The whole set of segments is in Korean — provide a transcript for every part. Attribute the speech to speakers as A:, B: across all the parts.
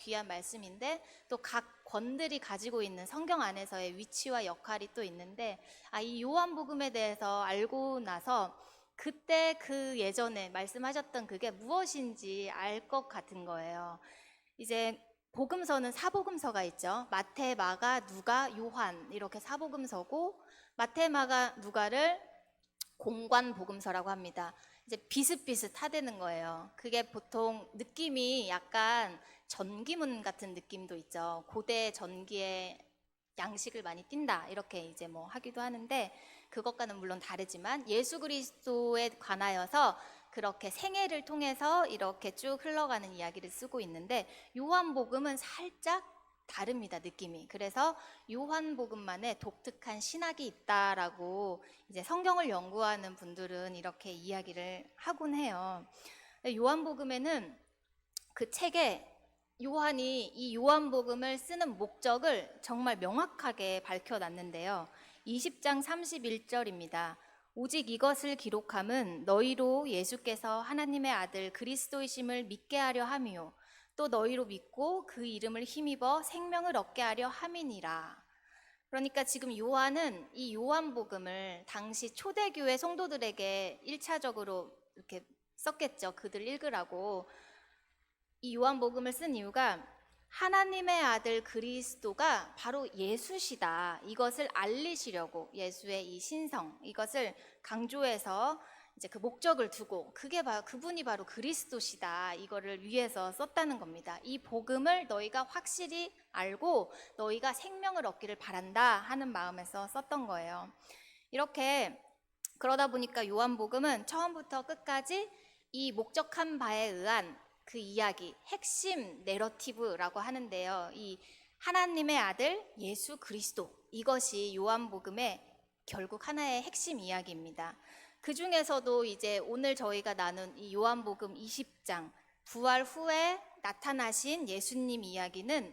A: 귀한 말씀인데 또 각 권들이 가지고 있는 성경 안에서의 위치와 역할이 또 있는데 이 요한복음에 대해서 알고 나서 그때 그 예전에 말씀하셨던 그게 무엇인지 알 것 같은 거예요. 이제 복음서는 사복음서가 있죠. 마태, 마가, 누가, 요한 이렇게 사복음서고 마태, 마가, 누가를 공관 복음서라고 합니다. 이제 비슷비슷하다는 거예요. 그게 보통 느낌이 약간 전기문 같은 느낌도 있죠. 고대 전기의 양식을 많이 띈다 이렇게 이제 뭐 하기도 하는데 그것과는 물론 다르지만 예수 그리스도에 관하여서 그렇게 생애를 통해서 이렇게 쭉 흘러가는 이야기를 쓰고 있는데 요한복음은 살짝 다릅니다, 느낌이. 그래서 요한복음만의 독특한 신학이 있다라고 이제 성경을 연구하는 분들은 이렇게 이야기를 하곤 해요. 요한복음에는 그 책에 요한이 이 요한복음을 쓰는 목적을 정말 명확하게 밝혀놨는데요. 20장 31절입니다. 오직 이것을 기록함은 너희로 예수께서 하나님의 아들 그리스도이심을 믿게 하려 함이요 또 너희로 믿고 그 이름을 힘입어 생명을 얻게 하려 함이니라. 그러니까 지금 요한은 이 요한복음을 당시 초대교회 성도들에게 1차적으로 이렇게 썼겠죠. 그들 읽으라고. 이 요한복음을 쓴 이유가 하나님의 아들 그리스도가 바로 예수시다. 이것을 알리시려고 예수의 이 신성, 이것을 강조해서 이제 그 목적을 두고 그분이 바로 그리스도시다. 이거를 위해서 썼다는 겁니다. 이 복음을 너희가 확실히 알고 너희가 생명을 얻기를 바란다 하는 마음에서 썼던 거예요. 이렇게 그러다 보니까 요한복음은 처음부터 끝까지 이 목적한 바에 의한 그 이야기, 핵심 내러티브라고 하는데요. 이 하나님의 아들 예수 그리스도, 이것이 요한복음의 결국 하나의 핵심 이야기입니다. 그 중에서도 이제 오늘 저희가 나눈 이 요한복음 20장, 부활 후에 나타나신 예수님 이야기는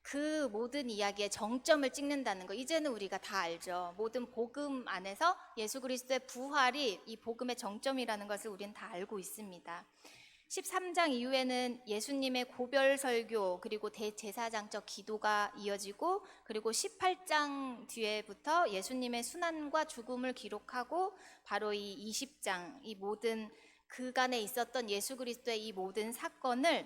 A: 그 모든 이야기의 정점을 찍는다는 거 이제는 우리가 다 알죠. 모든 복음 안에서 예수 그리스도의 부활이 이 복음의 정점이라는 것을 우리는 다 알고 있습니다. 13장 이후에는 예수님의 고별 설교 그리고 대제사장적 기도가 이어지고 그리고 18장 뒤에부터 예수님의 순환과 죽음을 기록하고 바로 이 20장 이 모든 그간에 있었던 예수 그리스도의 이 모든 사건을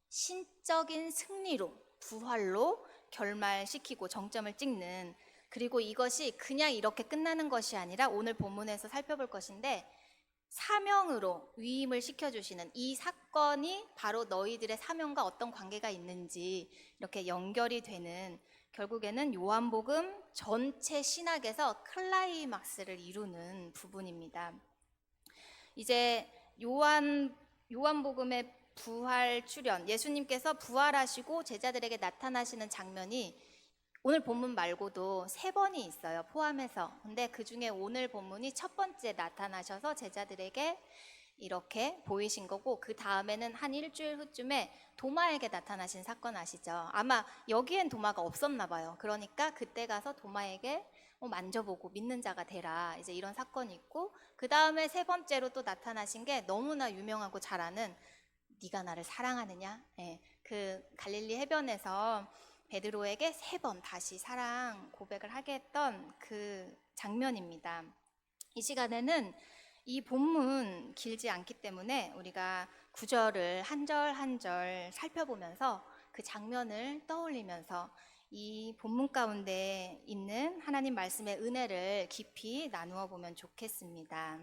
A: 신적인 승리로 부활로 결말시키고 정점을 찍는 그리고 이것이 그냥 이렇게 끝나는 것이 아니라 오늘 본문에서 살펴볼 것인데 사명으로 위임을 시켜주시는 이 사건이 바로 너희들의 사명과 어떤 관계가 있는지 이렇게 연결이 되는 결국에는 요한복음 전체 신학에서 클라이막스를 이루는 부분입니다. 이제 요한복음의 부활 출현, 예수님께서 부활하시고 제자들에게 나타나시는 장면이 오늘 본문 말고도 3번이 있어요, 포함해서. 근데 그 중에 오늘 본문이 첫 번째 나타나셔서 제자들에게 이렇게 보이신 거고 그 다음에는 한 일주일 후쯤에 도마에게 나타나신 사건 아시죠? 아마 여기엔 도마가 없었나 봐요. 그러니까 그때 가서 도마에게 만져보고 믿는 자가 되라 이제 이런 사건이 있고 그 다음에 3번째로 또 나타나신 게 너무나 유명하고 잘 아는 네가 나를 사랑하느냐? 그 갈릴리 해변에서 베드로에게 3번 다시 사랑 고백을 하게 했던 그 장면입니다. 이 시간에는 이 본문 길지 않기 때문에 우리가 구절을 한 절 한 절 살펴보면서 그 장면을 떠올리면서 이 본문 가운데 있는 하나님 말씀의 은혜를 깊이 나누어 보면 좋겠습니다.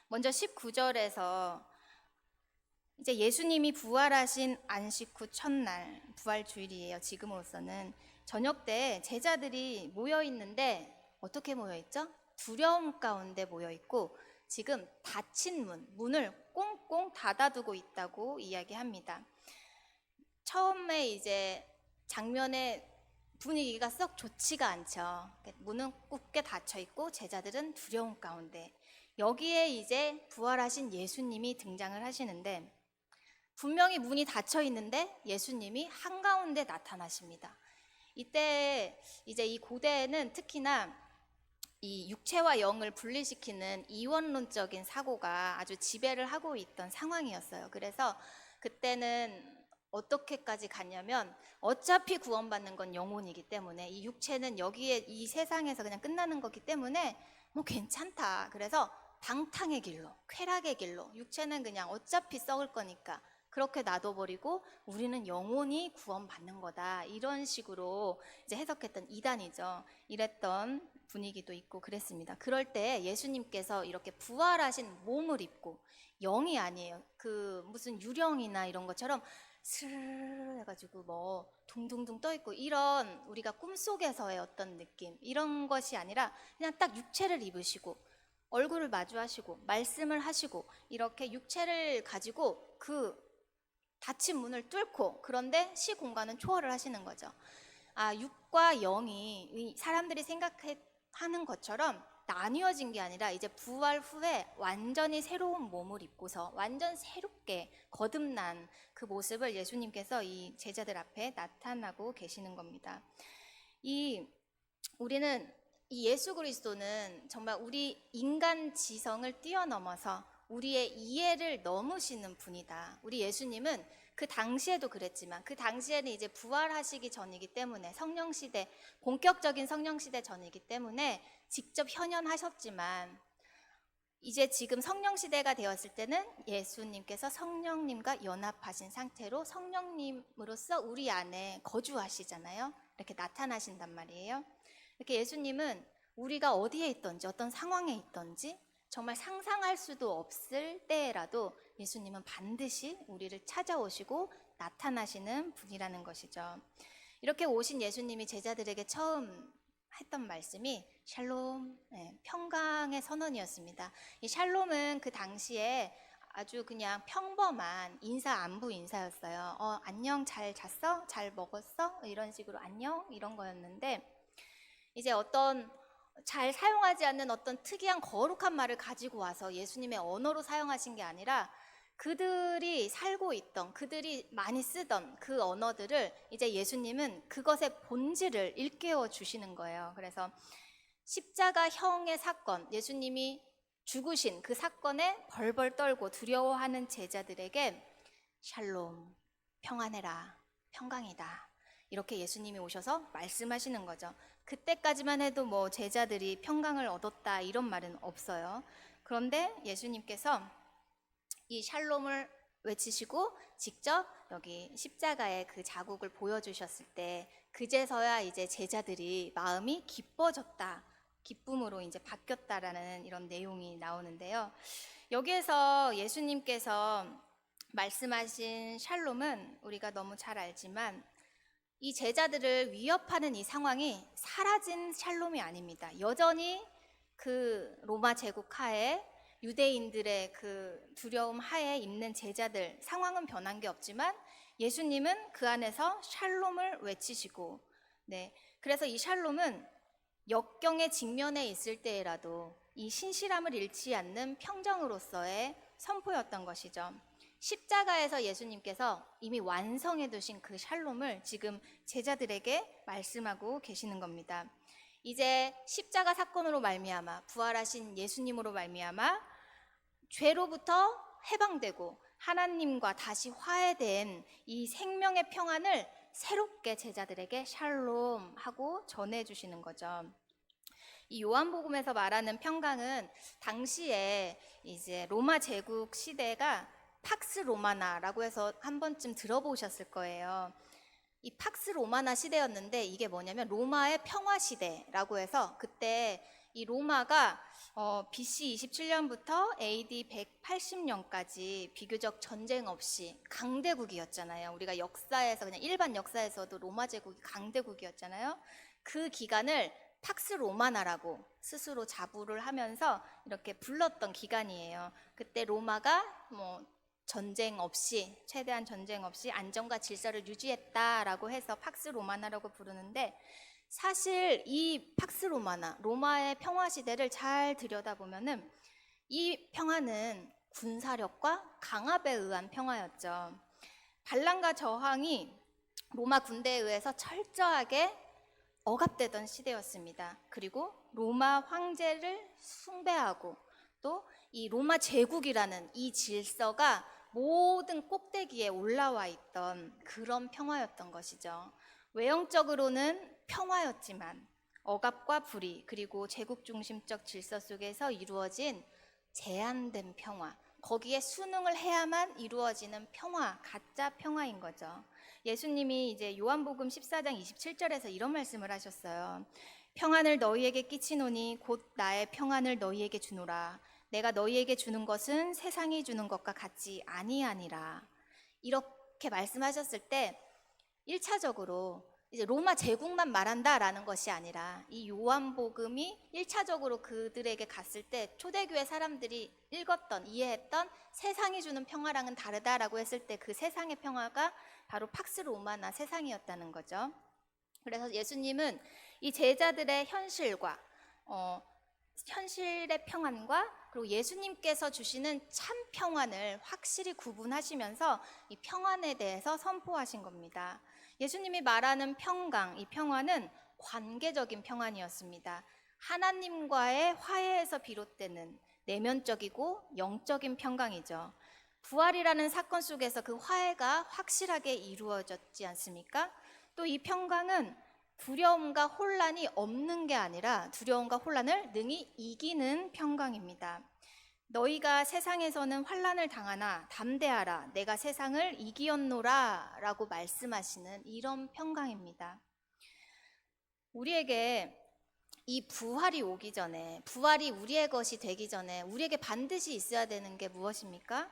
A: 먼저 19절에서 이제 예수님이 부활하신 안식 후 첫날 부활주일이에요. 지금으로서는 저녁 때 제자들이 모여 있는데 어떻게 모여 있죠? 두려움 가운데 모여 있고 지금 닫힌 문을 꽁꽁 닫아두고 있다고 이야기합니다. 처음에 이제 장면의 분위기가 썩 좋지가 않죠. 문은 굳게 닫혀 있고 제자들은 두려움 가운데 여기에 이제 부활하신 예수님이 등장을 하시는데 분명히 문이 닫혀 있는데 예수님이 한가운데 나타나십니다. 이때 이제 이 고대에는 특히나 이 육체와 영을 분리시키는 이원론적인 사고가 아주 지배를 하고 있던 상황이었어요. 그래서 그때는 어떻게까지 갔냐면 어차피 구원받는 건 영혼이기 때문에 이 육체는 여기에 이 세상에서 그냥 끝나는 거기 때문에 뭐 괜찮다. 그래서 방탕의 길로, 쾌락의 길로, 육체는 그냥 어차피 썩을 거니까 그렇게 놔둬버리고 우리는 영혼이 구원받는 거다. 이런 식으로 이제 해석했던 이단이죠. 이랬던 분위기도 있고 그랬습니다. 그럴 때 예수님께서 이렇게 부활하신 몸을 입고, 영이 아니에요. 그 무슨 유령이나 이런 것처럼 스르르 해가지고 뭐 둥둥둥 떠 있고 이런 우리가 꿈속에서의 어떤 느낌, 이런 것이 아니라 그냥 딱 육체를 입으시고 얼굴을 마주하시고 말씀을 하시고 이렇게 육체를 가지고 그 닫힌 문을 뚫고, 그런데 시공간은 초월을 하시는 거죠. 육과 영이 사람들이 생각하는 것처럼 나뉘어진 게 아니라 이제 부활 후에 완전히 새로운 몸을 입고서 완전 새롭게 거듭난 그 모습을 예수님께서 이 제자들 앞에 나타나고 계시는 겁니다. 우리는 이 예수 그리스도는 정말 우리 인간 지성을 뛰어넘어서 우리의 이해를 넘으시는 분이다. 우리 예수님은 그 당시에도 그랬지만 그 당시에는 이제 부활하시기 전이기 때문에 성령 시대, 본격적인 성령 시대 전이기 때문에 직접 현현하셨지만 이제 지금 성령 시대가 되었을 때는 예수님께서 성령님과 연합하신 상태로 성령님으로서 우리 안에 거주하시잖아요. 이렇게 나타나신단 말이에요. 이렇게 예수님은 우리가 어디에 있든지 어떤 상황에 있든지 정말 상상할 수도 없을 때라도 예수님은 반드시 우리를 찾아오시고 나타나시는 분이라는 것이죠. 이렇게 오신 예수님이 제자들에게 처음 했던 말씀이 샬롬, 평강의 선언이었습니다. 이 샬롬은 그 당시에 아주 그냥 평범한 인사, 안부 인사였어요. 안녕, 잘 잤어? 잘 먹었어? 이런 식으로 안녕? 이런 거였는데 이제 어떤 잘 사용하지 않는 어떤 특이한 거룩한 말을 가지고 와서 예수님의 언어로 사용하신 게 아니라 그들이 살고 있던, 그들이 많이 쓰던 그 언어들을 이제 예수님은 그것의 본질을 일깨워 주시는 거예요. 그래서 십자가형의 사건, 예수님이 죽으신 그 사건에 벌벌 떨고 두려워하는 제자들에게 샬롬, 평안해라, 평강이다, 이렇게 예수님이 오셔서 말씀하시는 거죠. 그때까지만 해도 뭐 제자들이 평강을 얻었다 이런 말은 없어요. 그런데 예수님께서 이 샬롬을 외치시고 직접 여기 십자가의 그 자국을 보여주셨을 때 그제서야 이제 제자들이 마음이 기뻐졌다, 기쁨으로 이제 바뀌었다라는 이런 내용이 나오는데요. 여기에서 예수님께서 말씀하신 샬롬은 우리가 너무 잘 알지만 이 제자들을 위협하는 이 상황이 사라진 샬롬이 아닙니다. 여전히 그 로마 제국 하에 유대인들의 그 두려움 하에 있는 제자들, 상황은 변한 게 없지만 예수님은 그 안에서 샬롬을 외치시고, 그래서 이 샬롬은 역경의 직면에 있을 때라도 이 신실함을 잃지 않는 평정으로서의 선포였던 것이죠. 십자가에서 예수님께서 이미 완성해 두신 그 샬롬을 지금 제자들에게 말씀하고 계시는 겁니다. 이제 십자가 사건으로 말미암아 부활하신 예수님으로 말미암아 죄로부터 해방되고 하나님과 다시 화해된 이 생명의 평안을 새롭게 제자들에게 샬롬 하고 전해 주시는 거죠. 이 요한복음에서 말하는 평강은 당시에 이제 로마 제국 시대가 팍스 로마나라고 해서 한 번쯤 들어보셨을 거예요. 이 팍스 로마나 시대였는데 이게 뭐냐면 로마의 평화 시대라고 해서 그때 이 로마가 BC 27년부터 AD 180년까지 비교적 전쟁 없이 강대국이었잖아요. 우리가 역사에서 그냥 일반 역사에서도 로마 제국이 강대국이었잖아요. 그 기간을 팍스 로마나라고 스스로 자부를 하면서 이렇게 불렀던 기간이에요. 그때 로마가 전쟁 없이, 최대한 전쟁 없이 안정과 질서를 유지했다라고 해서 팍스 로마나라고 부르는데, 사실 이 팍스 로마나, 로마의 평화 시대를 잘 들여다보면은 이 평화는 군사력과 강압에 의한 평화였죠. 반란과 저항이 로마 군대에 의해서 철저하게 억압되던 시대였습니다. 그리고 로마 황제를 숭배하고 또 이 로마 제국이라는 이 질서가 모든 꼭대기에 올라와 있던 그런 평화였던 것이죠. 외형적으로는 평화였지만 억압과 불의 그리고 제국 중심적 질서 속에서 이루어진 제한된 평화, 거기에 순응을 해야만 이루어지는 평화, 가짜 평화인 거죠. 예수님이 이제 요한복음 14장 27절에서 이런 말씀을 하셨어요. 평안을 너희에게 끼치노니 곧 나의 평안을 너희에게 주노라. 내가 너희에게 주는 것은 세상이 주는 것과 같지 아니하니라. 이렇게 말씀하셨을 때 1차적으로 이제 로마 제국만 말한다라는 것이 아니라 이 요한복음이 1차적으로 그들에게 갔을 때 초대교회 사람들이 읽었던, 이해했던 세상이 주는 평화랑은 다르다라고 했을 때 그 세상의 평화가 바로 팍스 로마나 세상이었다는 거죠. 그래서 예수님은 이 제자들의 현실과 현실의 평안과 그리고 예수님께서 주시는 참 평안을 확실히 구분하시면서 이 평안에 대해서 선포하신 겁니다. 예수님이 말하는 평강, 이 평안은 관계적인 평안이었습니다. 하나님과의 화해에서 비롯되는 내면적이고 영적인 평강이죠. 부활이라는 사건 속에서 그 화해가 확실하게 이루어졌지 않습니까? 또 이 평강은 두려움과 혼란이 없는 게 아니라 두려움과 혼란을 능히 이기는 평강입니다. 너희가 세상에서는 환난을 당하나 담대하라 내가 세상을 이기었노라 라고 말씀하시는 이런 평강입니다. 우리에게 이 부활이 오기 전에, 부활이 우리의 것이 되기 전에 우리에게 반드시 있어야 되는 게 무엇입니까?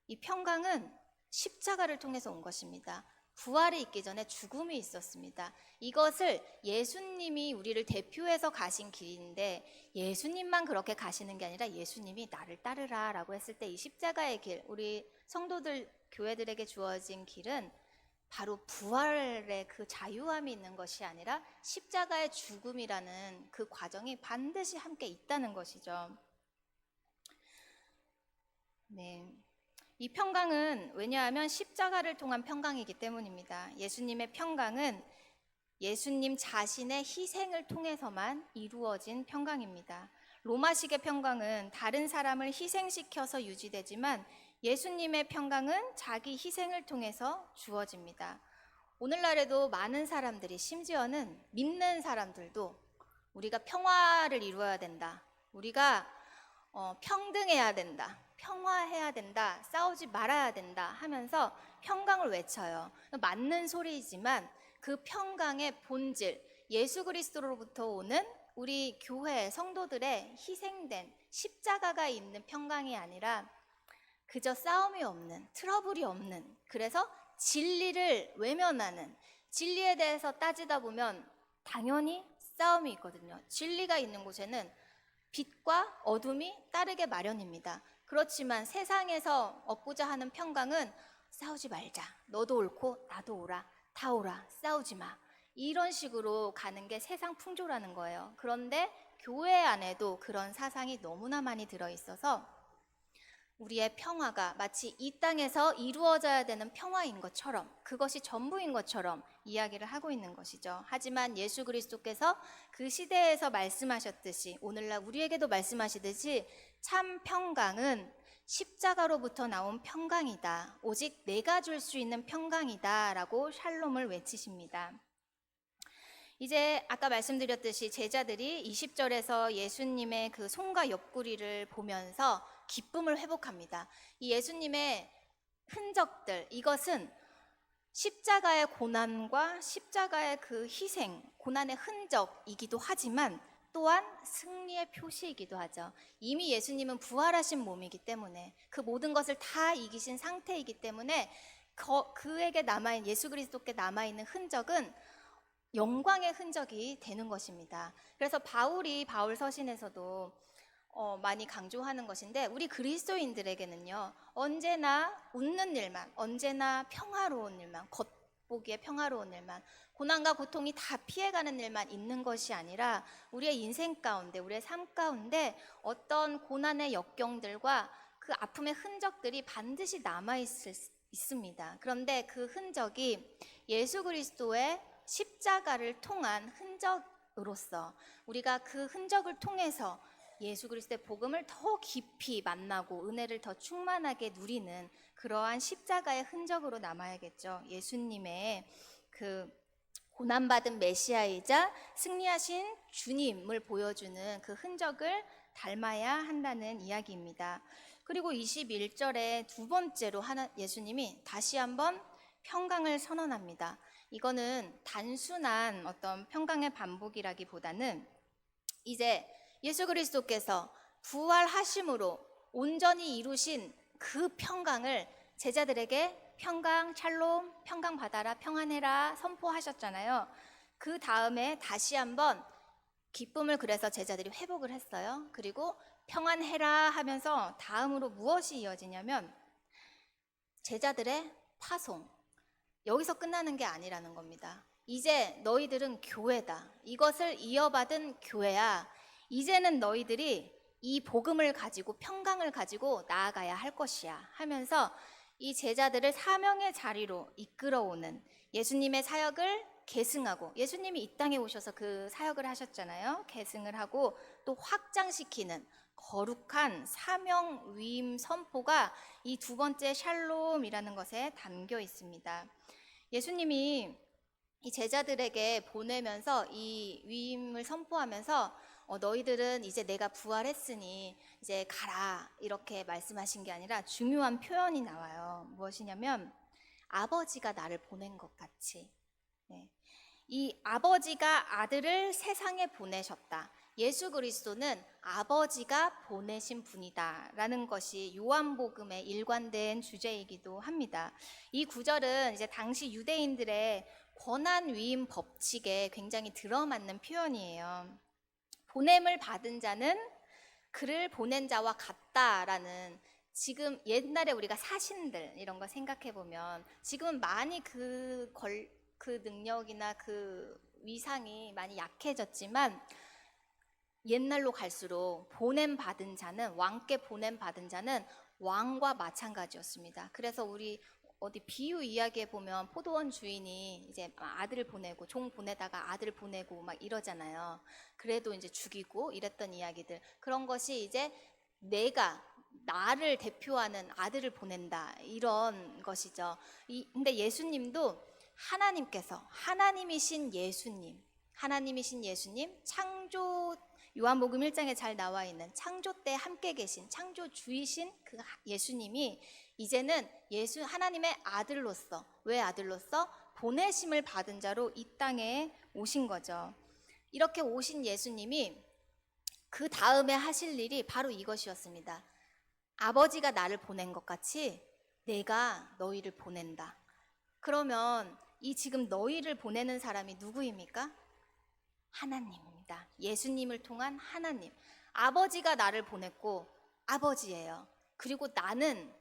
A: 이 평강은 십자가를 통해서 온 것입니다. 부활이 있기 전에 죽음이 있었습니다. 이것을 예수님이 우리를 대표해서 가신 길인데 예수님만 그렇게 가시는 게 아니라 예수님이 나를 따르라 라고 했을 때 이 십자가의 길, 우리 성도들, 교회들에게 주어진 길은 바로 부활의 그 자유함이 있는 것이 아니라 십자가의 죽음이라는 그 과정이 반드시 함께 있다는 것이죠. 네. 이 평강은 왜냐하면 십자가를 통한 평강이기 때문입니다. 예수님의 평강은 예수님 자신의 희생을 통해서만 이루어진 평강입니다. 로마식의 평강은 다른 사람을 희생시켜서 유지되지만 예수님의 평강은 자기 희생을 통해서 주어집니다. 오늘날에도 많은 사람들이, 심지어는 믿는 사람들도 우리가 평화를 이루어야 된다, 우리가 평등해야 된다, 평화해야 된다, 싸우지 말아야 된다 하면서 평강을 외쳐요. 맞는 소리이지만 그 평강의 본질, 예수 그리스도로부터 오는 우리 교회 성도들의 희생된 십자가가 있는 평강이 아니라 그저 싸움이 없는, 트러블이 없는, 그래서 진리를 외면하는, 진리에 대해서 따지다 보면 당연히 싸움이 있거든요. 진리가 있는 곳에는 빛과 어둠이 따르게 마련입니다. 그렇지만 세상에서 얻고자 하는 평강은 싸우지 말자, 너도 옳고 나도 옳아, 다 옳아, 싸우지 마, 이런 식으로 가는 게 세상 풍조라는 거예요. 그런데 교회 안에도 그런 사상이 너무나 많이 들어있어서 우리의 평화가 마치 이 땅에서 이루어져야 되는 평화인 것처럼, 그것이 전부인 것처럼 이야기를 하고 있는 것이죠. 하지만 예수 그리스도께서 그 시대에서 말씀하셨듯이 오늘날 우리에게도 말씀하시듯이 참 평강은 십자가로부터 나온 평강이다, 오직 내가 줄 수 있는 평강이다 라고 샬롬을 외치십니다. 이제 아까 말씀드렸듯이 제자들이 20절에서 예수님의 그 손과 옆구리를 보면서 기쁨을 회복합니다. 이 예수님의 흔적들, 이것은 십자가의 고난과 십자가의 그 희생, 고난의 흔적이기도 하지만 또한 승리의 표시이기도 하죠. 이미 예수님은 부활하신 몸이기 때문에, 그 모든 것을 다 이기신 상태이기 때문에 그에게 남아있는, 예수 그리스도께 남아있는 흔적은 영광의 흔적이 되는 것입니다. 그래서 바울이 바울 서신에서도 많이 강조하는 것인데, 우리 그리스도인들에게는요, 언제나 웃는 일만, 언제나 평화로운 일만, 겉보기에 평화로운 일만, 고난과 고통이 다 피해가는 일만 있는 것이 아니라 우리의 인생 가운데, 우리의 삶 가운데 어떤 고난의 역경들과 그 아픔의 흔적들이 반드시 있습니다. 그런데 그 흔적이 예수 그리스도의 십자가를 통한 흔적으로서 우리가 그 흔적을 통해서 예수 그리스도의 복음을 더 깊이 만나고 은혜를 더 충만하게 누리는 그러한 십자가의 흔적으로 남아야겠죠. 예수님의 그 고난받은 메시아이자 승리하신 주님을 보여주는 그 흔적을 닮아야 한다는 이야기입니다. 그리고 21절에 두 번째로 예수님이 다시 한번 평강을 선언합니다. 이거는 단순한 어떤 평강의 반복이라기보다는 이제 예수 그리스도께서 부활하심으로 온전히 이루신 그 평강을 제자들에게 평강, 샬롬, 평강 받아라, 평안해라 선포하셨잖아요. 그 다음에 다시 한번 기쁨을 그래서 제자들이 회복을 했어요. 그리고 평안해라 하면서 다음으로 무엇이 이어지냐면 제자들의 파송. 여기서 끝나는 게 아니라는 겁니다. 이제 너희들은 교회다. 이것을 이어받은 교회야. 이제는 너희들이 이 복음을 가지고 평강을 가지고 나아가야 할 것이야 하면서 이 제자들을 사명의 자리로 이끌어오는 예수님의 사역을 계승하고, 예수님이 이 땅에 오셔서 그 사역을 하셨잖아요. 계승을 하고 또 확장시키는 거룩한 사명 위임 선포가 이 두 번째 샬롬이라는 것에 담겨 있습니다. 예수님이 이 제자들에게 보내면서 이 위임을 선포하면서 너희들은 이제 내가 부활했으니 이제 가라 이렇게 말씀하신 게 아니라 중요한 표현이 나와요. 무엇이냐면 아버지가 나를 보낸 것 같이. 네. 이 아버지가 아들을 세상에 보내셨다. 예수 그리스도는 아버지가 보내신 분이다 라는 것이 요한복음의 일관된 주제이기도 합니다. 이 구절은 이제 당시 유대인들의 권한 위임 법칙에 굉장히 들어맞는 표현이에요. 보냄을 받은 자는 그를 보낸 자와 같다라는, 지금 옛날에 우리가 사신들 이런 거 생각해 보면 지금은 많이 그 능력이나 그 위상이 많이 약해졌지만 옛날로 갈수록 보냄 받은 자는, 왕께 보냄 받은 자는 왕과 마찬가지였습니다. 그래서 우리 어디 비유 이야기에 보면 포도원 주인이 이제 아들을 보내고 종 보내다가 아들을 보내고 막 이러잖아요. 그래도 이제 죽이고 이랬던 이야기들, 그런 것이 이제 내가 나를 대표하는 아들을 보낸다 이런 것이죠. 근데 예수님도 하나님께서, 하나님이신 예수님, 창조, 요한복음 1장에 잘 나와 있는 창조 때 함께 계신 창조주이신 그 예수님이 이제는 하나님의 아들로서, 왜 아들로서? 보내심을 받은 자로 이 땅에 오신 거죠. 이렇게 오신 예수님이 그 다음에 하실 일이 바로 이것이었습니다. 아버지가 나를 보낸 것 같이 내가 너희를 보낸다. 그러면 이 지금 너희를 보내는 사람이 누구입니까? 하나님입니다. 예수님을 통한 하나님. 아버지가 나를 보냈고 아버지예요. 그리고 나는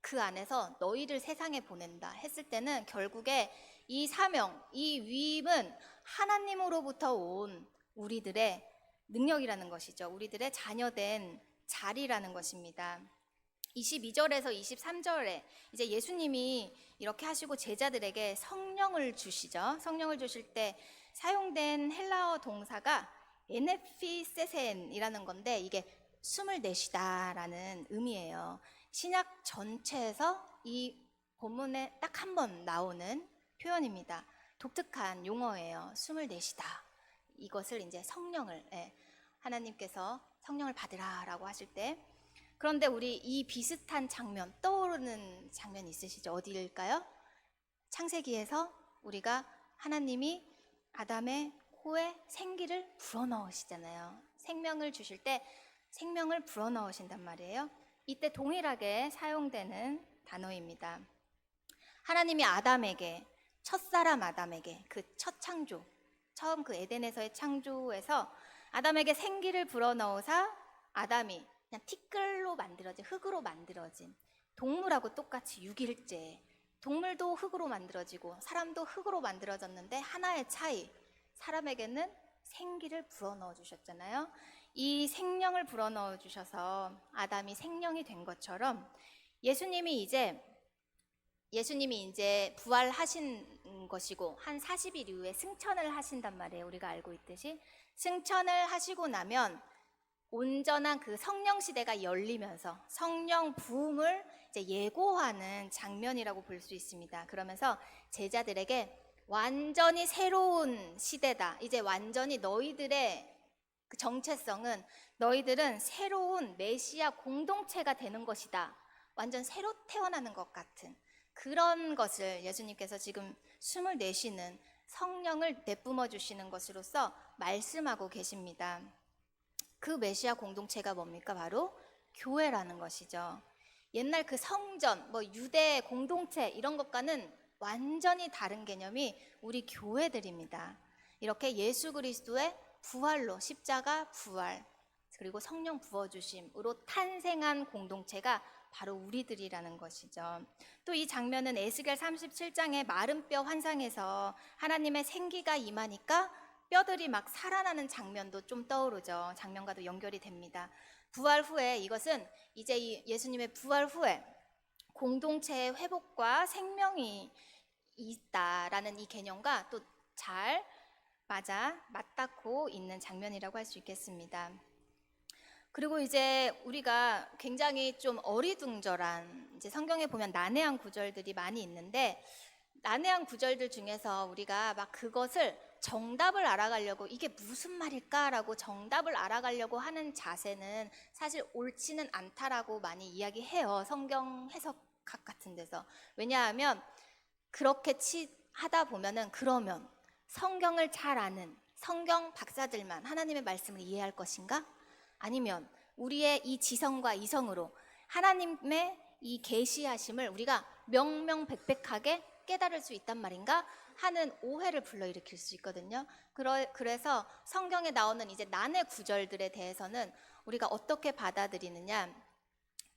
A: 그 안에서 너희를 세상에 보낸다 했을 때는 결국에 이 사명, 이 위임은 하나님으로부터 온 우리들의 능력이라는 것이죠. 우리들의 자녀된 자리라는 것입니다. 22절에서 23절에 이제 예수님이 이렇게 하시고 제자들에게 성령을 주시죠. 성령을 주실 때 사용된 헬라어 동사가 에네피세센이라는 건데 이게 숨을 내쉬다라는 의미예요. 신약 전체에서 이 본문에 딱 한 번 나오는 표현입니다. 독특한 용어예요. 숨을 내쉬다. 이것을 이제 성령을, 하나님께서 성령을 받으라라고 하실 때, 그런데 우리 이 비슷한 장면, 떠오르는 장면 있으시죠? 어디일까요? 창세기에서 우리가 하나님이 아담의 코에 생기를 불어넣으시잖아요. 생명을 주실 때 생명을 불어넣으신단 말이에요. 이때 동일하게 사용되는 단어입니다. 하나님이 아담에게, 첫사람 아담에게, 그 첫 창조, 처음 그 에덴에서의 창조에서 아담에게 생기를 불어넣으사 아담이 그냥 티끌로 만들어진, 흙으로 만들어진, 동물하고 똑같이 6일째 동물도 흙으로 만들어지고 사람도 흙으로 만들어졌는데 하나의 차이, 사람에게는 생기를 불어넣어 주셨잖아요. 이 생명을 불어넣어 주셔서 아담이 생명이 된 것처럼 예수님이 이제 부활하신 것이고 한 40일 이후에 승천을 하신단 말이에요. 우리가 알고 있듯이 승천을 하시고 나면 온전한 그 성령 시대가 열리면서 성령 부음을 이제 예고하는 장면이라고 볼 수 있습니다. 그러면서 제자들에게 완전히 새로운 시대다. 이제 완전히 너희들의 그 정체성은 너희들은 새로운 메시아 공동체가 되는 것이다. 완전 새로 태어나는 것 같은 그런 것을 예수님께서 지금 숨을 내쉬는 성령을 내뿜어 주시는 것으로서 말씀하고 계십니다. 그 메시아 공동체가 뭡니까? 바로 교회라는 것이죠. 옛날 그 성전, 유대 공동체 이런 것과는 완전히 다른 개념이 우리 교회들입니다. 이렇게 예수 그리스도의 부활로 십자가 부활 그리고 성령 부어주심으로 탄생한 공동체가 바로 우리들이라는 것이죠. 또 이 장면은 에스겔 37장의 마른 뼈 환상에서 하나님의 생기가 임하니까 뼈들이 막 살아나는 장면도 좀 떠오르죠. 장면과도 연결이 됩니다. 부활 후에 이것은 이제 예수님의 부활 후에 공동체의 회복과 생명이 있다라는 이 개념과 또 잘 맞닿고 있는 장면이라고 할 수 있겠습니다. 그리고 이제 우리가 굉장히 좀 어리둥절한 이제 성경에 보면 난해한 구절들이 많이 있는데 난해한 구절들 중에서 우리가 막 그것을 정답을 알아가려고 이게 무슨 말일까라고 정답을 알아가려고 하는 자세는 사실 옳지는 않다라고 많이 이야기해요. 성경 해석학 같은 데서. 왜냐하면 그렇게 하다 보면은 그러면 성경을 잘 아는 성경 박사들만 하나님의 말씀을 이해할 것인가? 아니면 우리의 이 지성과 이성으로 하나님의 이 계시하심을 우리가 명명백백하게 깨달을 수 있단 말인가 하는 오해를 불러일으킬 수 있거든요. 그래서 성경에 나오는 이제 난해 구절들에 대해서는 우리가 어떻게 받아들이느냐,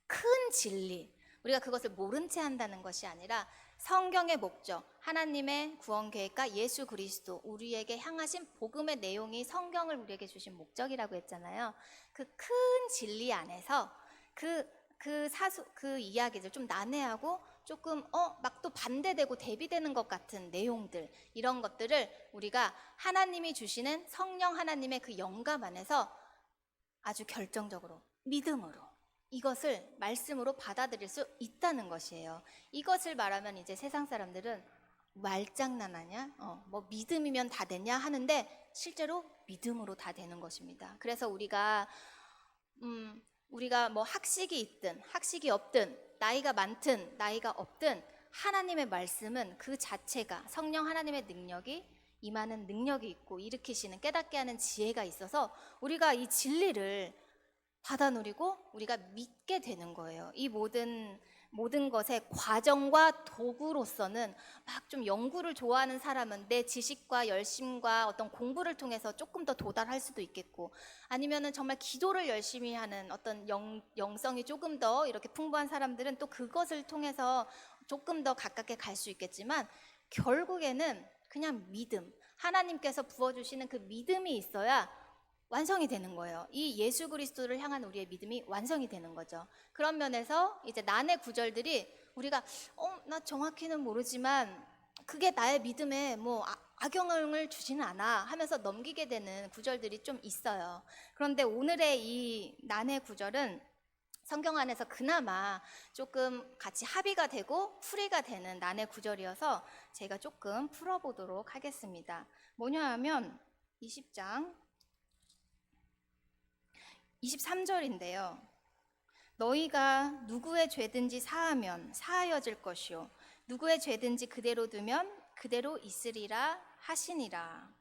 A: 큰 진리, 우리가 그것을 모른 채 한다는 것이 아니라 성경의 목적, 하나님의 구원 계획과 예수 그리스도 우리에게 향하신 복음의 내용이 성경을 우리에게 주신 목적이라고 했잖아요. 그 큰 진리 안에서 그 이야기들 좀 난해하고 조금 막 또 반대되고 대비되는 것 같은 내용들, 이런 것들을 우리가 하나님이 주시는 성령 하나님의 그 영감 안에서 아주 결정적으로 믿음으로 이것을 말씀으로 받아들일 수 있다는 것이에요. 이것을 말하면 이제 세상 사람들은 말장난하냐? 뭐 믿음이면 다 되냐 하는데 실제로 믿음으로 다 되는 것입니다. 그래서 우리가 뭐 학식이 있든 학식이 없든 나이가 많든 나이가 없든 하나님의 말씀은 그 자체가 성령 하나님의 능력이 임하는 능력이 있고 일으키시는 깨닫게 하는 지혜가 있어서 우리가 이 진리를 받아 누리고 우리가 믿게 되는 거예요. 이 모든 것의 과정과 도구로서는 막 좀 연구를 좋아하는 사람은 내 지식과 열심과 어떤 공부를 통해서 조금 더 도달할 수도 있겠고, 아니면은 정말 기도를 열심히 하는 어떤 영성이 조금 더 이렇게 풍부한 사람들은 또 그것을 통해서 조금 더 가깝게 갈 수 있겠지만, 결국에는 그냥 믿음, 하나님께서 부어주시는 그 믿음이 있어야 완성이 되는 거예요. 이 예수 그리스도를 향한 우리의 믿음이 완성이 되는 거죠. 그런 면에서 이제 난해 구절들이 우리가 나 정확히는 모르지만 그게 나의 믿음에 뭐 악영향을 주지는 않아 하면서 넘기게 되는 구절들이 좀 있어요. 그런데 오늘의 이 난해 구절은 성경 안에서 그나마 조금 같이 합의가 되고 풀이가 되는 난해 구절이어서 제가 조금 풀어보도록 하겠습니다. 뭐냐 하면 20장 23절인데요. 너희가 누구의 죄든지 사하면 사하여질 것이요 누구의 죄든지 그대로 두면 그대로 있으리라 하시니라.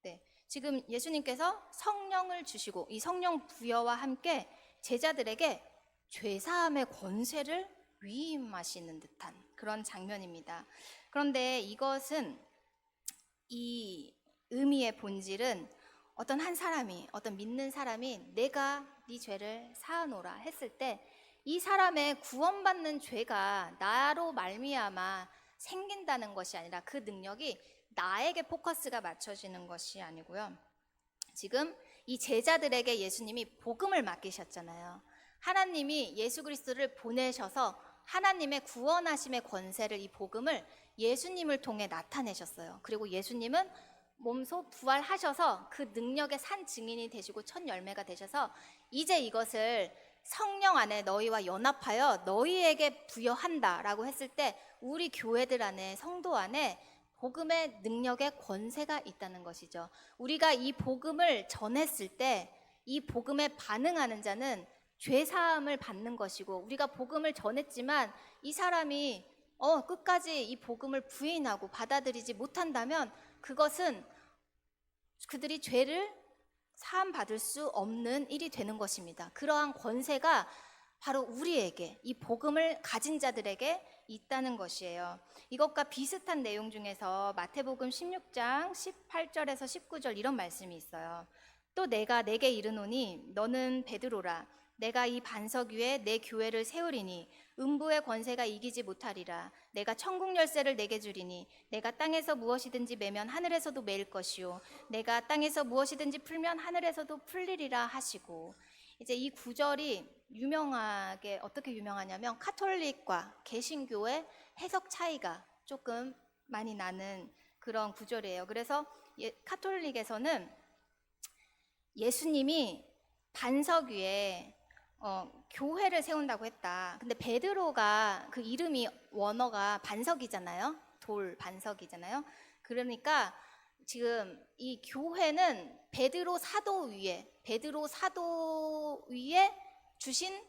A: 네, 지금 예수님께서 성령을 주시고 이 성령 부여와 함께 제자들에게 죄사함의 권세를 위임하시는 듯한 그런 장면입니다. 그런데 이것은 이 의미의 본질은 어떤 한 사람이, 어떤 믿는 사람이 내가 네 죄를 사하노라 했을 때 이 사람의 구원받는 죄가 나로 말미암아 생긴다는 것이 아니라 그 능력이 나에게 포커스가 맞춰지는 것이 아니고요. 지금 이 제자들에게 예수님이 복음을 맡기셨잖아요. 하나님이 예수 그리스도를 보내셔서 하나님의 구원하심의 권세를, 이 복음을 예수님을 통해 나타내셨어요. 그리고 예수님은 몸소 부활하셔서 그 능력의 산 증인이 되시고 첫 열매가 되셔서 이제 이것을 성령 안에 너희와 연합하여 너희에게 부여한다라고 했을 때 우리 교회들 안에, 성도 안에 복음의 능력의 권세가 있다는 것이죠. 우리가 이 복음을 전했을 때 이 복음에 반응하는 자는 죄 사함을 받는 것이고, 우리가 복음을 전했지만 이 사람이 끝까지 이 복음을 부인하고 받아들이지 못한다면 그것은 그들이 죄를 사함 받을 수 없는 일이 되는 것입니다. 그러한 권세가 바로 우리에게, 이 복음을 가진 자들에게 있다는 것이에요. 이것과 비슷한 내용 중에서 마태복음 16장 18절에서 19절 이런 말씀이 있어요. 또 내가 내게 이르노니 너는 베드로라. 내가 이 반석 위에 내 교회를 세우리니 음부의 권세가 이기지 못하리라. 내가 천국 열쇠를 내게 주리니 내가 땅에서 무엇이든지 매면 하늘에서도 매일 것이요 내가 땅에서 무엇이든지 풀면 하늘에서도 풀리리라 하시고, 이제 이 구절이 유명하게 어떻게 유명하냐면 카톨릭과 개신교의 해석 차이가 조금 많이 나는 그런 구절이에요. 그래서 카톨릭에서는 예수님이 반석 위에 교회를 세운다고 했다. 근데 베드로가 그 이름이 원어가 반석이잖아요. 돌 반석이잖아요. 그러니까 지금 이 교회는 베드로 사도 위에 주신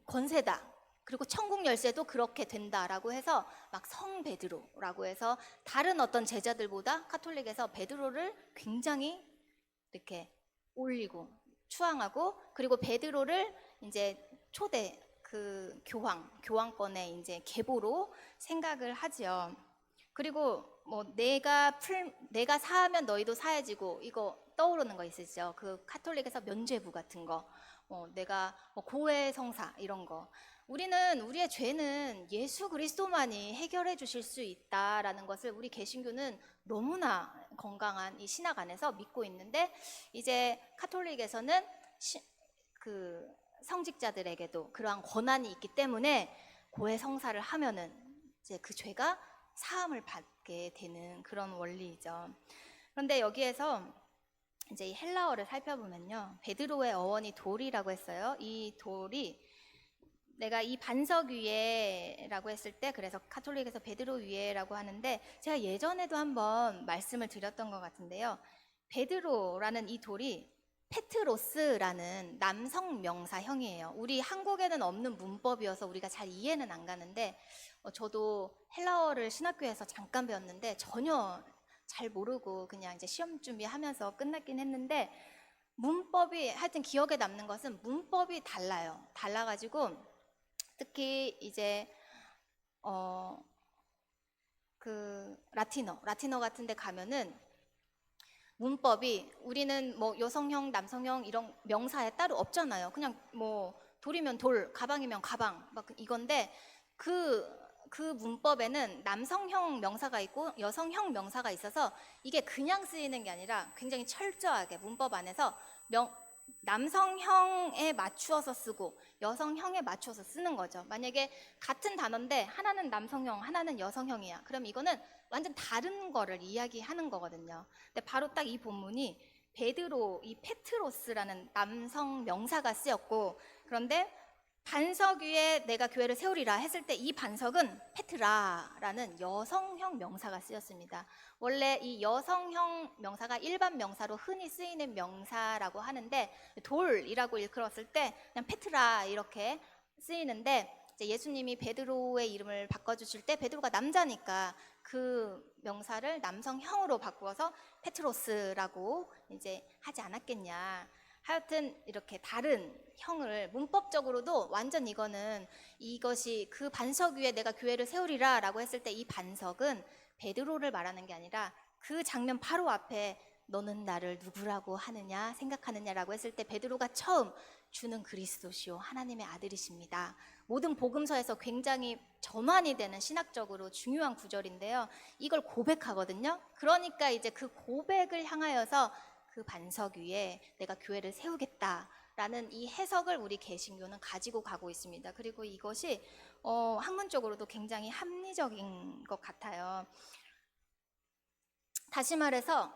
A: 권세다. 그리고 천국 열쇠도 그렇게 된다라고 해서 막 성 베드로라고 해서 다른 어떤 제자들보다 카톨릭에서 베드로를 굉장히 이렇게 올리고 추앙하고, 그리고 베드로를 이제 초대 그 교황권의 이제 계보로 생각을 하지요. 그리고 뭐 내가 사하면 너희도 사해지고, 이거 떠오르는 거 있으시죠? 그 카톨릭에서 면죄부 같은 거, 내가 고해 성사 이런 거. 우리의 죄는 예수 그리스도만이 해결해 주실 수 있다라는 것을 우리 개신교는 너무나 건강한 이 신학 안에서 믿고 있는데, 이제 카톨릭에서는 그 성직자들에게도 그러한 권한이 있기 때문에 고해 성사를 하면은 이제 그 죄가 사함을 받게 되는 그런 원리이죠. 그런데 여기에서 이제 이 헬라어를 살펴보면요, 베드로의 어원이 돌이라고 했어요. 이 돌이 내가 이 반석 위에라고 했을 때, 그래서 카톨릭에서 베드로 위에라고 하는데, 제가 예전에도 한번 말씀을 드렸던 것 같은데요, 베드로라는 이 돌이 페트로스라는 남성 명사형이에요. 우리 한국에는 없는 문법이어서 우리가 잘 이해는 안 가는데, 저도 헬라어를 신학교에서 잠깐 배웠는데 전혀 잘 모르고 그냥 이제 시험 준비하면서 끝났긴 했는데, 문법이 하여튼 기억에 남는 것은 문법이 달라가지고, 특히 이제 그 라틴어 같은 데 가면은 문법이, 우리는 뭐 여성형, 남성형 이런 명사에 따로 없잖아요. 그냥 뭐 돌이면 돌, 가방이면 가방 막 이건데, 그 문법에는 남성형 명사가 있고 여성형 명사가 있어서 이게 그냥 쓰이는 게 아니라 굉장히 철저하게 문법 안에서 남성형에 맞추어서 쓰고 여성형에 맞춰서 쓰는 거죠. 만약에 같은 단어인데 하나는 남성형, 하나는 여성형이야. 그럼 이거는 완전 다른 거를 이야기하는 거거든요. 근데 바로 딱 이 본문이 베드로, 이 페트로스라는 남성 명사가 쓰였고, 그런데 반석 위에 내가 교회를 세우리라 했을 때 이 반석은 페트라라는 여성형 명사가 쓰였습니다. 원래 이 여성형 명사가 일반 명사로 흔히 쓰이는 명사라고 하는데, 돌이라고 일컬었을 때 그냥 페트라 이렇게 쓰이는데, 이제 예수님이 베드로의 이름을 바꿔주실 때 베드로가 남자니까 그 명사를 남성형으로 바꾸어서 페트로스라고 이제 하지 않았겠냐. 하여튼 이렇게 다른 형을 문법적으로도 완전 이것이 그 반석 위에 내가 교회를 세우리라 라고 했을 때 이 반석은 베드로를 말하는 게 아니라 그 장면 바로 앞에 너는 나를 누구라고 하느냐 생각하느냐라고 했을 때 베드로가 처음 주는 그리스도시요 하나님의 아들이십니다. 모든 복음서에서 굉장히 전환이 되는 신학적으로 중요한 구절인데요, 이걸 고백하거든요. 그러니까 이제 그 고백을 향하여서 그 반석 위에 내가 교회를 세우겠다라는 이 해석을 우리 개신교는 가지고 가고 있습니다. 그리고 이것이 학문적으로도 굉장히 합리적인 것 같아요. 다시 말해서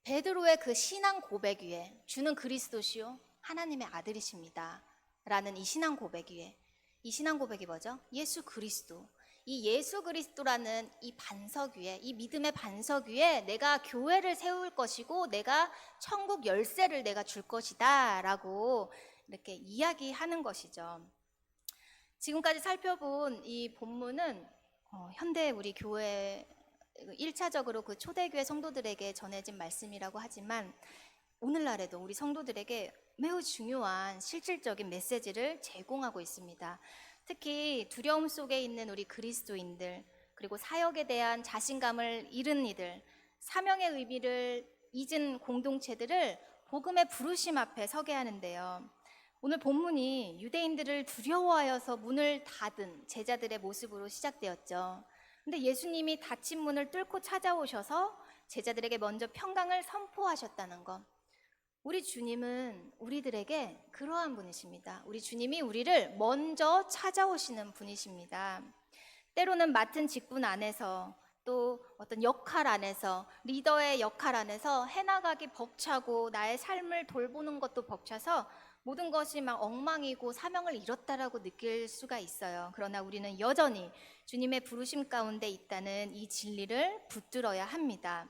A: 베드로의 그 신앙 고백 위에 주는 그리스도시요 하나님의 아들이십니다 라는 이 신앙 고백 위에, 이 신앙 고백이 뭐죠? 예수 그리스도, 이 예수 그리스도라는 이 반석 위에, 이 믿음의 반석 위에 내가 교회를 세울 것이고 내가 천국 열쇠를 내가 줄 것이다 라고 이렇게 이야기하는 것이죠. 지금까지 살펴본 이 본문은 현대 우리 교회 1차적으로 그 초대교회 성도들에게 전해진 말씀이라고 하지만 오늘날에도 우리 성도들에게 매우 중요한 실질적인 메시지를 제공하고 있습니다. 특히 두려움 속에 있는 우리 그리스도인들, 그리고 사역에 대한 자신감을 잃은 이들, 사명의 의미를 잊은 공동체들을 복음의 부르심 앞에 서게 하는데요. 오늘 본문이 유대인들을 두려워하여서 문을 닫은 제자들의 모습으로 시작되었죠. 근데 예수님이 닫힌 문을 뚫고 찾아오셔서 제자들에게 먼저 평강을 선포하셨다는 것. 우리 주님은 우리들에게 그러한 분이십니다. 우리 주님이 우리를 먼저 찾아오시는 분이십니다. 때로는 맡은 직분 안에서, 또 어떤 역할 안에서, 리더의 역할 안에서 해나가기 벅차고 나의 삶을 돌보는 것도 벅차서 모든 것이 막 엉망이고 사명을 잃었다라고 느낄 수가 있어요. 그러나 우리는 여전히 주님의 부르심 가운데 있다는 이 진리를 붙들어야 합니다.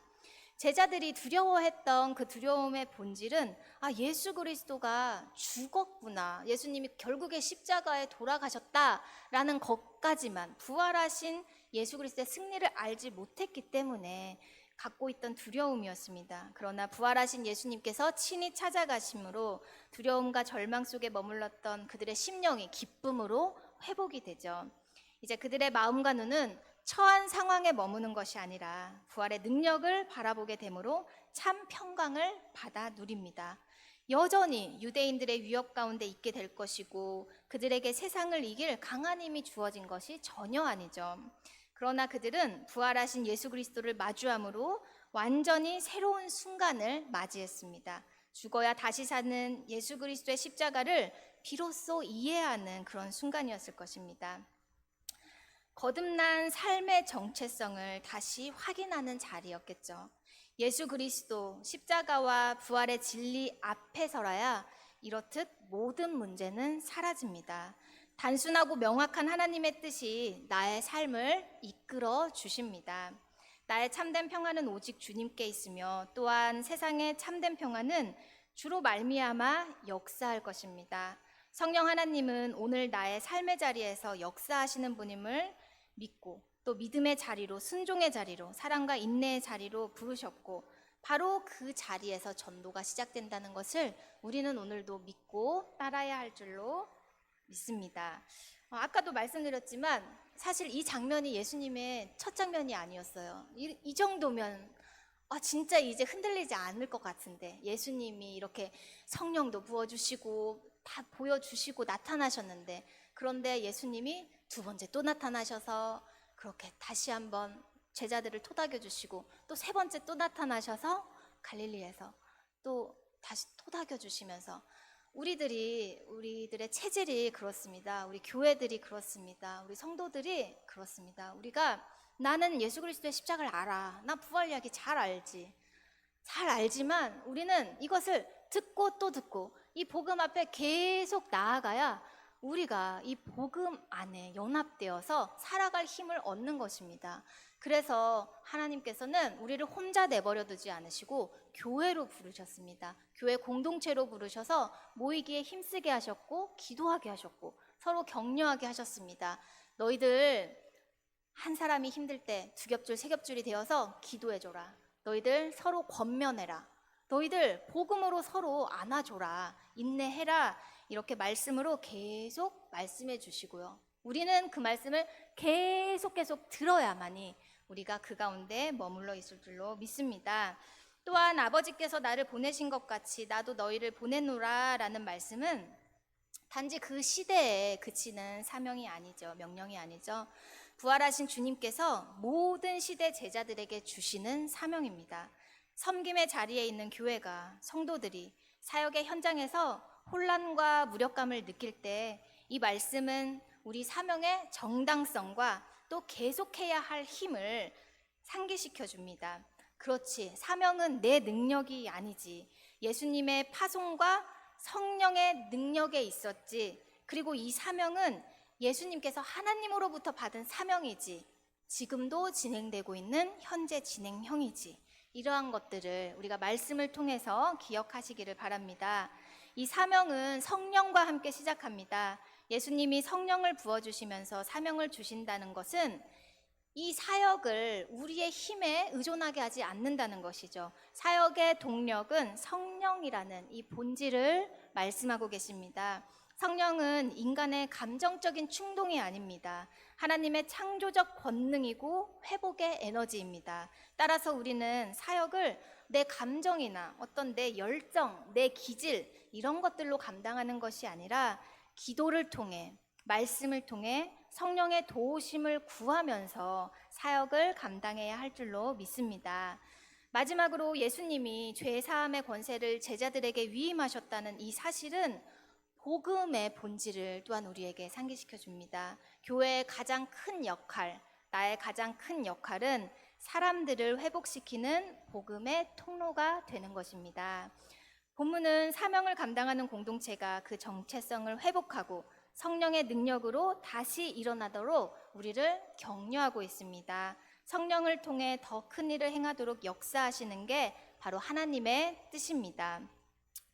A: 제자들이 두려워했던 그 두려움의 본질은 예수 그리스도가 죽었구나, 예수님이 결국에 십자가에 돌아가셨다라는 것까지만, 부활하신 예수 그리스도의 승리를 알지 못했기 때문에 갖고 있던 두려움이었습니다. 그러나 부활하신 예수님께서 친히 찾아가심으로 두려움과 절망 속에 머물렀던 그들의 심령이 기쁨으로 회복이 되죠. 이제 그들의 마음과 눈은 처한 상황에 머무는 것이 아니라 부활의 능력을 바라보게 되므로 참 평강을 받아 누립니다. 여전히 유대인들의 위협 가운데 있게 될 것이고 그들에게 세상을 이길 강한 힘이 주어진 것이 전혀 아니죠. 그러나 그들은 부활하신 예수 그리스도를 마주함으로 완전히 새로운 순간을 맞이했습니다. 죽어야 다시 사는 예수 그리스도의 십자가를 비로소 이해하는 그런 순간이었을 것입니다. 거듭난 삶의 정체성을 다시 확인하는 자리였겠죠. 예수 그리스도 십자가와 부활의 진리 앞에서라야 이렇듯 모든 문제는 사라집니다. 단순하고 명확한 하나님의 뜻이 나의 삶을 이끌어 주십니다. 나의 참된 평안은 오직 주님께 있으며 또한 세상의 참된 평안은 주로 말미암아 역사할 것입니다. 성령 하나님은 오늘 나의 삶의 자리에서 역사하시는 분임을 믿고 또 믿음의 자리로, 순종의 자리로, 사랑과 인내의 자리로 부르셨고 바로 그 자리에서 전도가 시작된다는 것을 우리는 오늘도 믿고 따라야 할 줄로 믿습니다. 아까도 말씀드렸지만 사실 이 장면이 예수님의 첫 장면이 아니었어요. 이 정도면 진짜 이제 흔들리지 않을 것 같은데, 예수님이 이렇게 성령도 부어주시고 다 보여주시고 나타나셨는데, 그런데 예수님이 두 번째 또 나타나셔서 그렇게 다시 한번 제자들을 토닥여 주시고 또 세 번째 또 나타나셔서 갈릴리에서 또 다시 토닥여 주시면서, 우리들의 체질이 그렇습니다. 우리 교회들이 그렇습니다. 우리 성도들이 그렇습니다. 우리가 나는 예수 그리스도의 십자가를 알아. 나 부활 이야기 잘 알지. 잘 알지만 우리는 이것을 듣고 또 듣고 이 복음 앞에 계속 나아가야 우리가 이 복음 안에 연합되어서 살아갈 힘을 얻는 것입니다. 그래서 하나님께서는 우리를 혼자 내버려 두지 않으시고 교회로 부르셨습니다. 교회 공동체로 부르셔서 모이기에 힘쓰게 하셨고 기도하게 하셨고 서로 격려하게 하셨습니다. 너희들 한 사람이 힘들 때 두 겹줄 세 겹줄이 되어서 기도해줘라. 너희들 서로 권면해라. 너희들 복음으로 서로 안아줘라. 인내해라. 이렇게 말씀으로 계속 말씀해 주시고요. 우리는 그 말씀을 계속 들어야만이 우리가 그 가운데 머물러 있을 줄로 믿습니다. 또한 아버지께서 나를 보내신 것 같이 나도 너희를 보내노라 라는 말씀은 단지 그 시대에 그치는 사명이 아니죠. 명령이 아니죠. 부활하신 주님께서 모든 시대 제자들에게 주시는 사명입니다. 섬김의 자리에 있는 교회가, 성도들이 사역의 현장에서 혼란과 무력감을 느낄 때 이 말씀은 우리 사명의 정당성과 또 계속해야 할 힘을 상기시켜 줍니다. 그렇지. 사명은 내 능력이 아니지. 예수님의 파송과 성령의 능력에 있었지. 그리고 이 사명은 예수님께서 하나님으로부터 받은 사명이지. 지금도 진행되고 있는 현재 진행형이지. 이러한 것들을 우리가 말씀을 통해서 기억하시기를 바랍니다. 이 사명은 성령과 함께 시작합니다. 예수님이 성령을 부어주시면서 사명을 주신다는 것은 이 사역을 우리의 힘에 의존하게 하지 않는다는 것이죠. 사역의 동력은 성령이라는 이 본질을 말씀하고 계십니다. 성령은 인간의 감정적인 충동이 아닙니다. 하나님의 창조적 권능이고 회복의 에너지입니다. 따라서 우리는 사역을 내 감정이나 어떤 내 열정, 내 기질 이런 것들로 감당하는 것이 아니라 기도를 통해, 말씀을 통해 성령의 도우심을 구하면서 사역을 감당해야 할 줄로 믿습니다. 마지막으로 예수님이 죄 사함의 권세를 제자들에게 위임하셨다는 이 사실은 복음의 본질을 또한 우리에게 상기시켜 줍니다. 교회의 가장 큰 역할, 나의 가장 큰 역할은 사람들을 회복시키는 복음의 통로가 되는 것입니다. 본문은 사명을 감당하는 공동체가 그 정체성을 회복하고 성령의 능력으로 다시 일어나도록 우리를 격려하고 있습니다. 성령을 통해 더 큰 일을 행하도록 역사하시는 게 바로 하나님의 뜻입니다.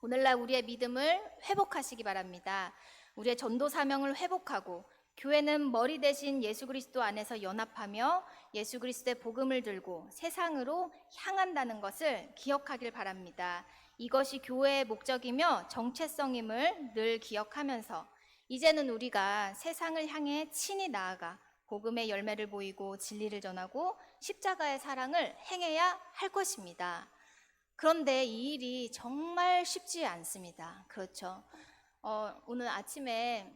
A: 오늘날 우리의 믿음을 회복하시기 바랍니다. 우리의 전도 사명을 회복하고 교회는 머리 대신 예수 그리스도 안에서 연합하며 예수 그리스도의 복음을 들고 세상으로 향한다는 것을 기억하길 바랍니다. 이것이 교회의 목적이며 정체성임을 늘 기억하면서 이제는 우리가 세상을 향해 친히 나아가 복음의 열매를 보이고 진리를 전하고 십자가의 사랑을 행해야 할 것입니다. 그런데 이 일이 정말 쉽지 않습니다. 그렇죠. 오늘 아침에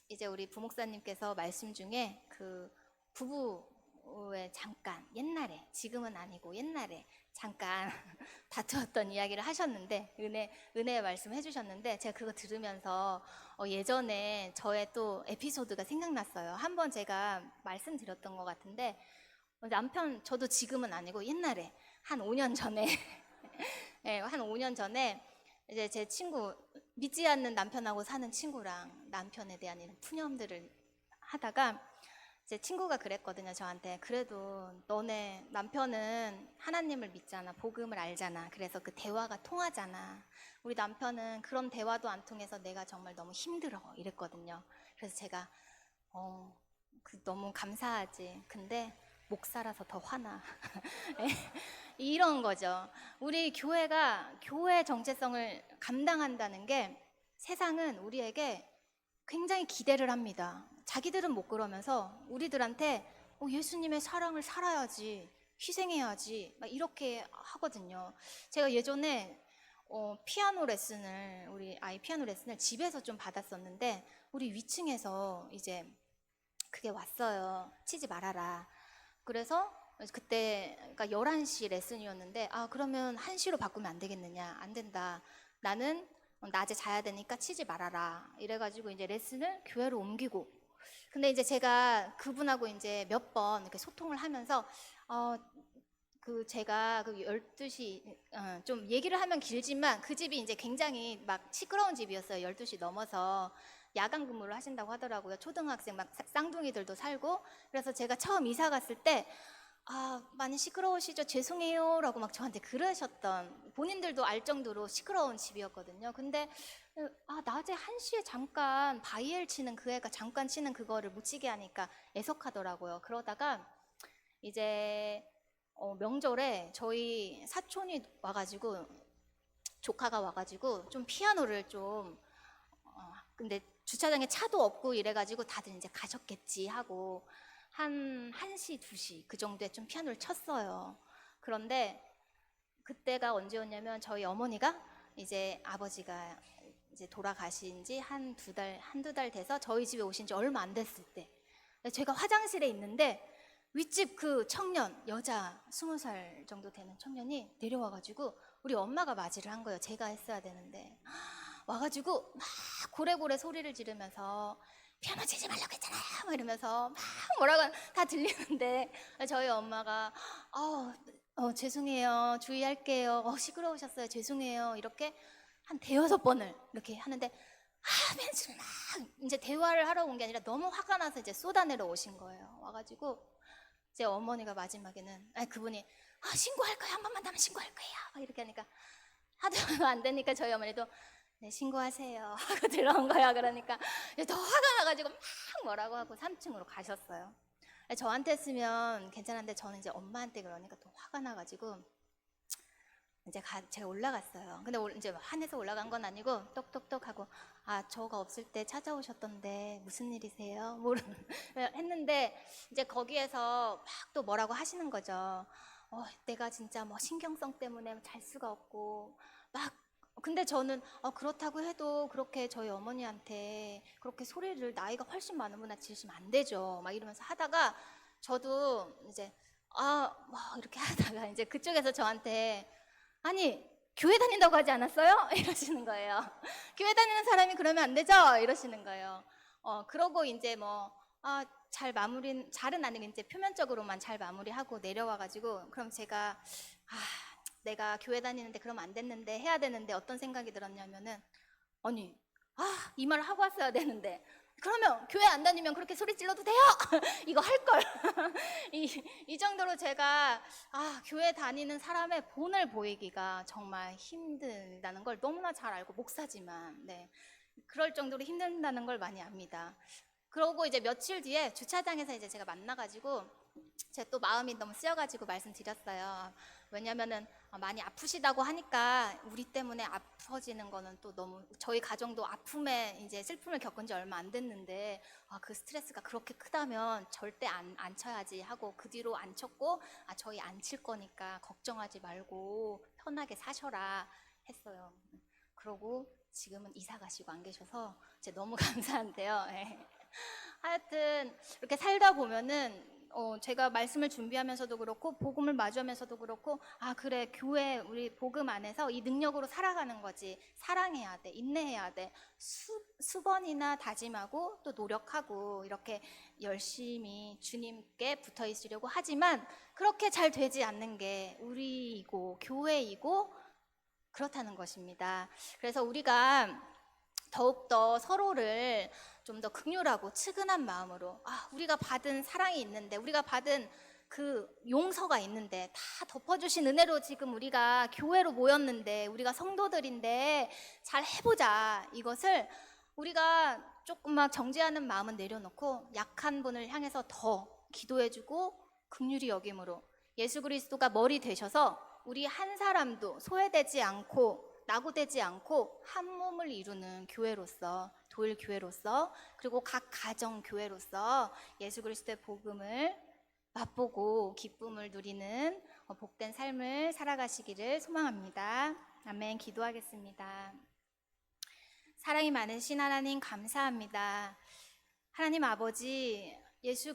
A: 이제 우리 부목사님께서 말씀 중에 그 부부의 잠깐 옛날에, 지금은 아니고 옛날에 잠깐 다투었던 이야기를 하셨는데 은혜의 말씀 해주셨는데 제가 그거 들으면서 예전에 저의 또 에피소드가 생각났어요. 한번 제가 말씀드렸던 것 같은데 남편, 저도 지금은 아니고 옛날에 한 5년 전에 네, 한 5년 전에 이제 제 친구, 믿지 않는 남편하고 사는 친구랑 남편에 대한 이런 푸념들을 하다가 제 친구가 그랬거든요, 저한테. 그래도 너네 남편은 하나님을 믿잖아, 복음을 알잖아. 그래서 그 대화가 통하잖아. 우리 남편은 그런 대화도 안 통해서 내가 정말 너무 힘들어 이랬거든요. 그래서 제가 너무 감사하지. 근데 목사라서 더 화나. 이런 거죠. 우리 교회가 교회의 정체성을 감당한다는 게 세상은 우리에게 굉장히 기대를 합니다. 자기들은 못 그러면서 우리들한테 예수님의 사랑을 살아야지, 희생해야지 막 이렇게 하거든요. 제가 예전에 피아노 레슨을, 우리 아이 피아노 레슨을 집에서 좀 받았었는데 우리 위층에서 이제 그게 왔어요. 치지 말아라. 그래서 그때 그러니까 11시 레슨이었는데 그러면 1시로 바꾸면 안 되겠느냐. 안 된다. 나는 낮에 자야 되니까 치지 말아라. 이래가지고 이제 레슨을 교회로 옮기고. 근데 이제 제가 그분하고 이제 몇 번 이렇게 소통을 하면서 제가 12시 좀 얘기를 하면 길지만 그 집이 이제 굉장히 막 시끄러운 집이었어요. 12시 넘어서 야간 근무를 하신다고 하더라고요. 초등학생 막 쌍둥이들도 살고. 그래서 제가 처음 이사 갔을 때 많이 시끄러우시죠? 죄송해요 라고 막 저한테 그러셨던, 본인들도 알 정도로 시끄러운 집이었거든요. 근데 낮에 1시에 잠깐 바이엘 치는 그 애가 잠깐 치는 그거를 못 치게 하니까 애석하더라고요. 그러다가 이제 명절에 저희 사촌이 와가지고, 조카가 와가지고 좀 피아노를 좀 근데 주차장에 차도 없고 이래가지고 다들 이제 가셨겠지 하고 한 1시, 2시 그 정도에 좀 피아노를 쳤어요. 그런데 그때가 언제였냐면 저희 어머니가 이제 아버지가 이제 돌아가신 지 한두 달 돼서 저희 집에 오신 지 얼마 안 됐을 때 제가 화장실에 있는데 윗집 그 청년, 여자 20살 정도 되는 청년이 내려와가지고 우리 엄마가 맞이를 한 거예요. 제가 했어야 되는데 와가지고 막 고래고래 소리를 지르면서 피아노 치지 말라고 했잖아요 막 이러면서 막 뭐라고 다 들리는데 저희 엄마가 죄송해요. 주의할게요. 시끄러우셨어요. 죄송해요. 이렇게 한 대여섯 번을 이렇게 하는데, 맨날 막 이제 대화를 하러 온 게 아니라 너무 화가 나서 이제 쏟아내러 오신 거예요. 와가지고 제 어머니가 마지막에는, 그분이, 신고할 거예요. 한 번만 더 하면 신고할 거예요. 막 이렇게 하니까 하도 안 되니까 저희 어머니도, 네, 신고하세요 하고 들어온 거야. 그러니까 더 화가 나가지고 막 뭐라고 하고 3층으로 가셨어요. 저한테 했으면 괜찮은데 저는 이제 엄마한테 그러니까 또 화가 나가지고 이제 제가 올라갔어요. 근데 이제 한해서 올라간 건 아니고 똑똑똑 하고, 저가 없을 때 찾아오셨던데 무슨 일이세요? 모르는 했는데 이제 거기에서 막 또 뭐라고 하시는 거죠. 내가 진짜 뭐 신경성 때문에 잘 수가 없고 막. 근데 저는 그렇다고 해도 그렇게 저희 어머니한테 그렇게 소리를 나이가 훨씬 많은 분한테 지르시면 안 되죠. 막 이러면서 하다가 저도 이제 뭐 이렇게 하다가 이제 그쪽에서 저한테, 아니, 교회 다닌다고 하지 않았어요? 이러시는 거예요. 교회 다니는 사람이 그러면 안 되죠? 이러시는 거예요. 그러고 이제 뭐, 잘은 아니고 이제 표면적으로만 잘 마무리하고 내려와가지고, 그럼 제가, 내가 교회 다니는데 그러면 안 됐는데, 해야 되는데 어떤 생각이 들었냐면은, 아니, 이 말을 하고 왔어야 되는데, 그러면 교회 안 다니면 그렇게 소리 질러도 돼요? 이거 할 걸. 이 정도로 제가 교회 다니는 사람의 본을 보이기가 정말 힘들다는 걸 너무나 잘 알고, 목사지만, 네, 그럴 정도로 힘든다는 걸 많이 압니다. 그러고 이제 며칠 뒤에 주차장에서 이제 제가 만나가지고 제가 또 마음이 너무 쓰여가지고 말씀드렸어요. 왜냐면은 많이 아프시다고 하니까 우리 때문에 아파지는 거는 또 너무, 저희 가정도 아픔에 이제 슬픔을 겪은 지 얼마 안 됐는데 그 스트레스가 그렇게 크다면 절대 안 쳐야지 하고 그 뒤로 안 쳤고, 저희 안 칠 거니까 걱정하지 말고 편하게 사셔라 했어요. 그러고 지금은 이사 가시고 안 계셔서 이제 너무 감사한데요. 네. 하여튼 이렇게 살다 보면은 제가 말씀을 준비하면서도 그렇고 복음을 마주하면서도 그렇고, 그래, 교회 우리 복음 안에서 이 능력으로 살아가는 거지. 사랑해야 돼, 인내해야 돼, 수번이나 다짐하고 또 노력하고 이렇게 열심히 주님께 붙어 있으려고 하지만 그렇게 잘 되지 않는 게 우리이고 교회이고 그렇다는 것입니다. 그래서 우리가 더욱더 서로를 좀 더 긍휼하고 측은한 마음으로, 우리가 받은 사랑이 있는데, 우리가 받은 그 용서가 있는데, 다 덮어주신 은혜로 지금 우리가 교회로 모였는데, 우리가 성도들인데 잘 해보자. 이것을 우리가 조금만 정죄하는 마음은 내려놓고 약한 분을 향해서 더 기도해주고 긍휼히 여김으로 예수 그리스도가 머리 되셔서 우리 한 사람도 소외되지 않고 낙오되지 않고 한 몸을 이루는 교회로서, 도일 교회로서, 그리고 각 가정 교회로서 예수 그리스도의 복음을 맛보고 기쁨을 누리는 복된 삶을 살아가시기를 소망합니다. 아멘. 기도하겠습니다. 사랑이 많으신 하나님 감사합니다. 하나님 아버지, 예수